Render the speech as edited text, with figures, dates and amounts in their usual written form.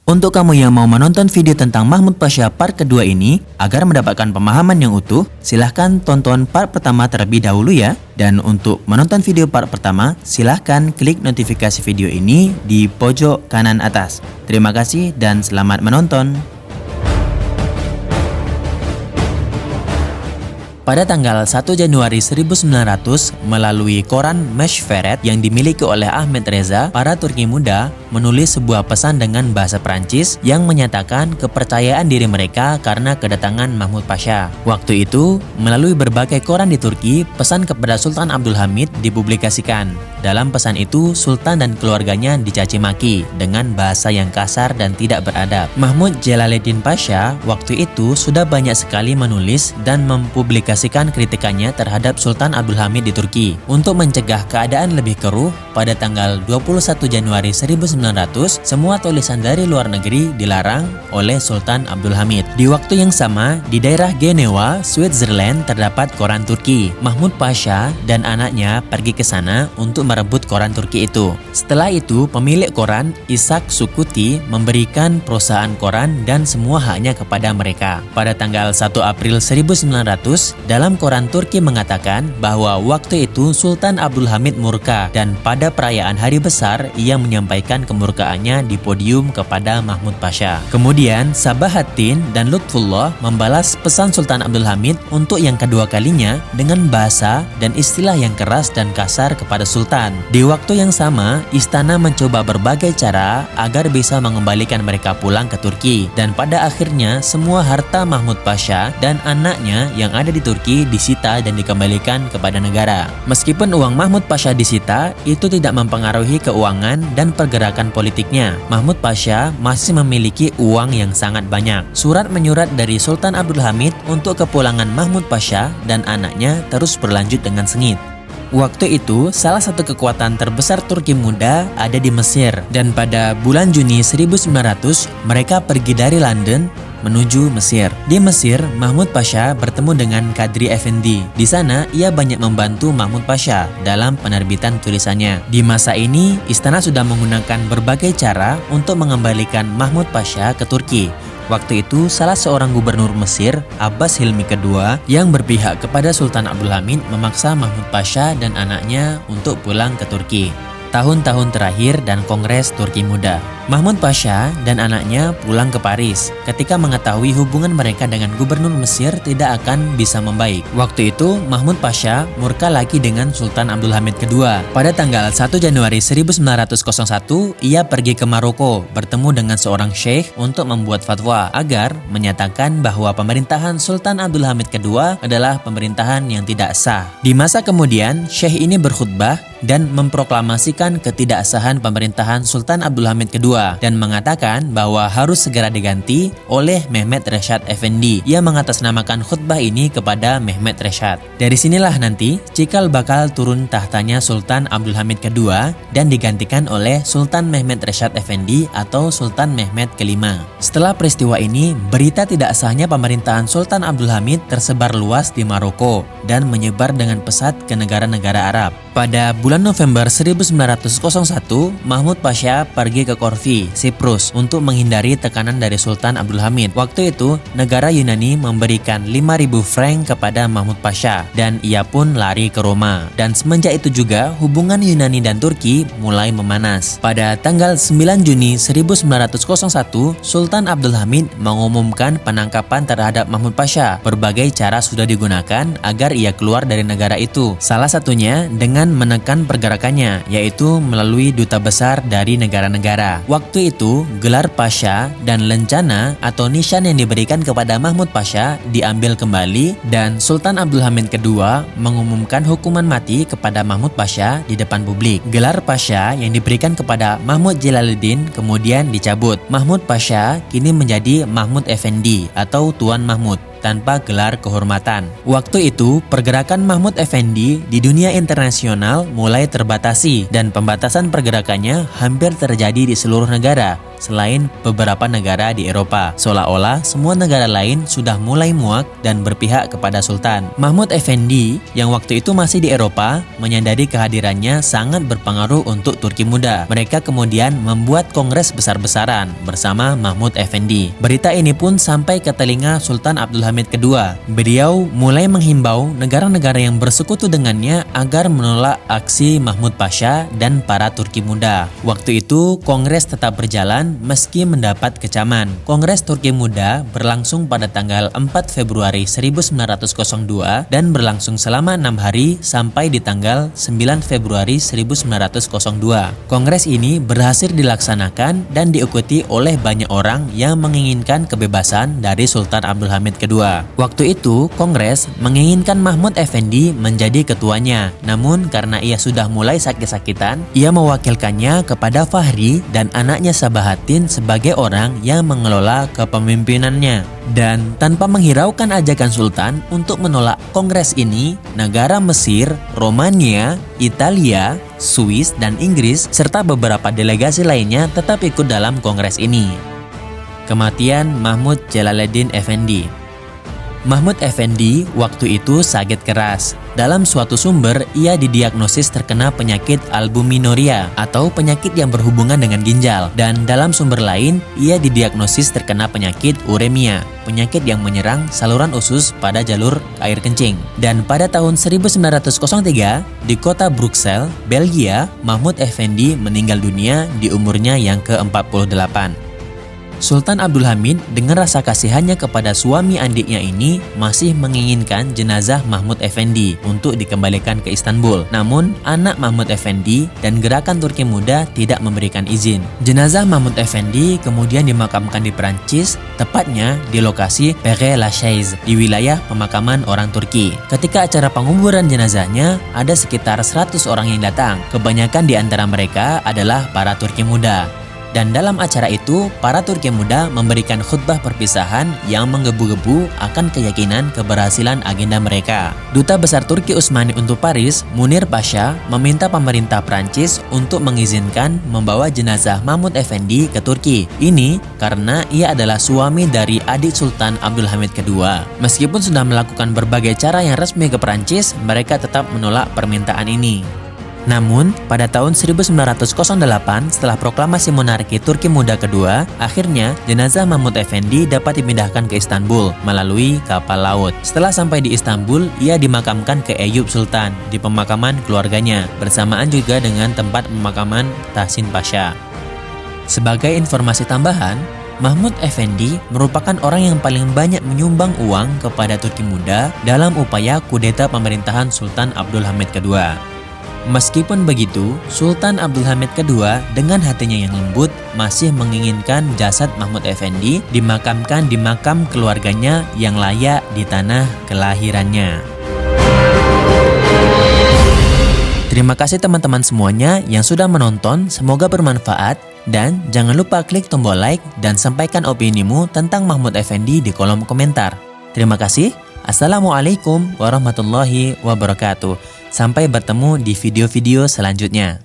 Untuk kamu yang mau menonton video tentang Mahmud Pasha part kedua ini, agar mendapatkan pemahaman yang utuh, silahkan tonton part pertama terlebih dahulu ya. Dan untuk menonton video part pertama, silahkan klik notifikasi video ini di pojok kanan atas. Terima kasih dan selamat menonton. Pada tanggal 1 Januari 1900, melalui koran Meshveret yang dimiliki oleh Ahmed Reza, para Turki muda menulis sebuah pesan dengan bahasa Prancis yang menyatakan kepercayaan diri mereka karena kedatangan Mahmud Pasha. Waktu itu, melalui berbagai koran di Turki, pesan kepada Sultan Abdul Hamid dipublikasikan. Dalam pesan itu, Sultan dan keluarganya dicaci maki dengan bahasa yang kasar dan tidak beradab. Mahmud Jalaluddin Pasha waktu itu sudah banyak sekali menulis dan mempublikasikan kritikannya terhadap Sultan Abdul Hamid di Turki. Untuk mencegah keadaan lebih keruh, pada tanggal 21 Januari 1900, semua tulisan dari luar negeri dilarang oleh Sultan Abdul Hamid. Di waktu yang sama, di daerah Genewa, Switzerland terdapat koran Turki. Mahmud Pasha dan anaknya pergi ke sana untuk merebut koran Turki itu. Setelah itu, pemilik koran, Ishak Sukuti, memberikan perusahaan koran dan semua haknya kepada mereka. Pada tanggal 1 April 1900, dalam koran Turki mengatakan bahwa waktu itu Sultan Abdul Hamid murka dan pada perayaan hari besar ia menyampaikan kemurkaannya di podium kepada Mahmud Pasha. Kemudian Sabahattin dan Lutfullah membalas pesan Sultan Abdul Hamid untuk yang kedua kalinya dengan bahasa dan istilah yang keras dan kasar kepada Sultan. Di waktu yang sama, istana mencoba berbagai cara agar bisa mengembalikan mereka pulang ke Turki, dan pada akhirnya semua harta Mahmud Pasha dan anaknya yang ada di Turki disita dan dikembalikan kepada negara. Meskipun uang Mahmud Pasha disita, itu tidak mempengaruhi keuangan dan pergerakan politiknya. Mahmud Pasha masih memiliki uang yang sangat banyak. Surat menyurat dari Sultan Abdul Hamid untuk kepulangan Mahmud Pasha dan anaknya terus berlanjut dengan sengit. Waktu itu, salah satu kekuatan terbesar Turki muda ada di Mesir, dan pada bulan Juni 1900, mereka pergi dari London menuju Mesir. Di Mesir, Mahmud Pasha bertemu dengan Kadri Effendi. Di sana, ia banyak membantu Mahmud Pasha dalam penerbitan tulisannya. Di masa ini, istana sudah menggunakan berbagai cara untuk mengembalikan Mahmud Pasha ke Turki. Waktu itu, salah seorang gubernur Mesir, Abbas Hilmi II, yang berpihak kepada Sultan Abdul Hamid memaksa Mahmud Pasha dan anaknya untuk pulang ke Turki. Tahun-tahun terakhir dan Kongres Turki Muda, Mahmud Pasha dan anaknya pulang ke Paris ketika mengetahui hubungan mereka dengan gubernur Mesir tidak akan bisa membaik. Waktu itu, Mahmud Pasha murka lagi dengan Sultan Abdul Hamid II. Pada tanggal 1 Januari 1901, ia pergi ke Maroko bertemu dengan seorang syekh untuk membuat fatwa agar menyatakan bahwa pemerintahan Sultan Abdul Hamid II adalah pemerintahan yang tidak sah. Di masa kemudian, syekh ini berkhutbah dan memproklamasikan ketidaksahan pemerintahan Sultan Abdul Hamid II dan mengatakan bahwa harus segera diganti oleh Mehmet Reshad Effendi. Ia mengatasnamakan khutbah ini kepada Mehmet Reshad. Dari sinilah nanti cikal bakal turun tahtanya Sultan Abdul Hamid II dan digantikan oleh Sultan Mehmet Reshad Effendi atau Sultan Mehmet kelima. Setelah peristiwa ini, berita tidak sahnya pemerintahan Sultan Abdul Hamid tersebar luas di Maroko dan menyebar dengan pesat ke negara-negara Arab. Pada bulan November 1901, Mahmud Pasha pergi ke Korfu, Siprus, untuk menghindari tekanan dari Sultan Abdul Hamid. Waktu itu, negara Yunani memberikan 5.000 franc kepada Mahmud Pasha, dan ia pun lari ke Roma. Dan semenjak itu juga, hubungan Yunani dan Turki mulai memanas. Pada tanggal 9 Juni 1901, Sultan Abdul Hamid mengumumkan penangkapan terhadap Mahmud Pasha. Berbagai cara sudah digunakan agar ia keluar dari negara itu. Salah satunya dengan menekan pergerakannya, yaitu melalui duta besar dari negara-negara. Waktu itu, gelar Pasha dan lencana atau nishan yang diberikan kepada Mahmud Pasha diambil kembali dan Sultan Abdul Hamid II mengumumkan hukuman mati kepada Mahmud Pasha di depan publik. Gelar Pasha yang diberikan kepada Mahmud Jalaluddin kemudian dicabut. Mahmud Pasha kini menjadi Mahmud Effendi atau Tuan Mahmud tanpa gelar kehormatan. Waktu itu, pergerakan Mahmud Effendi di dunia internasional mulai terbatasi dan pembatasan pergerakannya hampir terjadi di seluruh negara. selain beberapa negara di Eropa. Seolah-olah semua negara lain sudah mulai muak dan berpihak kepada Sultan. Mahmud Effendi yang waktu itu masih di Eropa menyadari kehadirannya sangat berpengaruh untuk Turki muda. Mereka kemudian membuat kongres besar-besaran bersama Mahmud Effendi. Berita ini pun sampai ke telinga Sultan Abdul Hamid II. Beliau mulai menghimbau negara-negara yang bersekutu dengannya agar menolak aksi Mahmud Pasha dan para Turki muda. Waktu itu kongres tetap berjalan meski mendapat kecaman. Kongres Turki muda berlangsung pada tanggal 4 Februari 1902 dan berlangsung selama 6 hari sampai di tanggal 9 Februari 1902. Kongres ini berhasil dilaksanakan dan diikuti oleh banyak orang yang menginginkan kebebasan dari Sultan Abdul Hamid II. Waktu itu kongres menginginkan Mahmud Effendi menjadi ketuanya. Namun karena ia sudah mulai sakit-sakitan, ia mewakilkannya kepada Fahri dan anaknya Sabahatin sebagai orang yang mengelola kepemimpinannya. Dan tanpa menghiraukan ajakan Sultan untuk menolak kongres ini, negara Mesir, Romania, Italia, Swiss, dan Inggris serta beberapa delegasi lainnya tetap ikut dalam kongres ini. Kematian Mahmud Jalaluddin Effendi. Mahmud Effendi waktu itu sakit keras. Dalam suatu sumber, ia didiagnosis terkena penyakit albuminuria atau penyakit yang berhubungan dengan ginjal. Dan dalam sumber lain, ia didiagnosis terkena penyakit uremia, penyakit yang menyerang saluran usus pada jalur air kencing. Dan pada tahun 1903, di kota Brussels, Belgia, Mahmud Effendi meninggal dunia di umurnya yang ke-48. Sultan Abdul Hamid dengan rasa kasihannya kepada suami adiknya ini masih menginginkan jenazah Mahmud Effendi untuk dikembalikan ke Istanbul. Namun anak Mahmud Effendi dan gerakan Turki muda tidak memberikan izin. Jenazah Mahmud Effendi kemudian dimakamkan di Perancis, tepatnya di lokasi Père Lachaise di wilayah pemakaman orang Turki. Ketika acara penguburan jenazahnya, ada sekitar 100 orang yang datang. Kebanyakan di antara mereka adalah para Turki muda. Dan dalam acara itu, para Turki muda memberikan khutbah perpisahan yang menggebu-gebu akan keyakinan keberhasilan agenda mereka. Duta Besar Turki Utsmani untuk Paris, Munir Pasha, meminta pemerintah Prancis untuk mengizinkan membawa jenazah Mahmud Effendi ke Turki. Ini karena ia adalah suami dari adik Sultan Abdul Hamid II. Meskipun sudah melakukan berbagai cara yang resmi ke Prancis, mereka tetap menolak permintaan ini. Namun, pada tahun 1908 setelah proklamasi monarki Turki muda kedua, akhirnya jenazah Mahmud Effendi dapat dipindahkan ke Istanbul melalui kapal laut. Setelah sampai di Istanbul, ia dimakamkan ke Eyüp Sultan di pemakaman keluarganya, bersamaan juga dengan tempat pemakaman Tahsin Pasha. Sebagai informasi tambahan, Mahmud Effendi merupakan orang yang paling banyak menyumbang uang kepada Turki muda dalam upaya kudeta pemerintahan Sultan Abdul Hamid II. Meskipun begitu, Sultan Abdul Hamid II dengan hatinya yang lembut masih menginginkan jasad Mahmud Effendi dimakamkan di makam keluarganya yang layak di tanah kelahirannya. Terima kasih teman-teman semuanya yang sudah menonton, semoga bermanfaat. Dan jangan lupa klik tombol like dan sampaikan opinimu tentang Mahmud Effendi di kolom komentar. Terima kasih. Assalamualaikum warahmatullahi wabarakatuh. Sampai bertemu di video-video selanjutnya.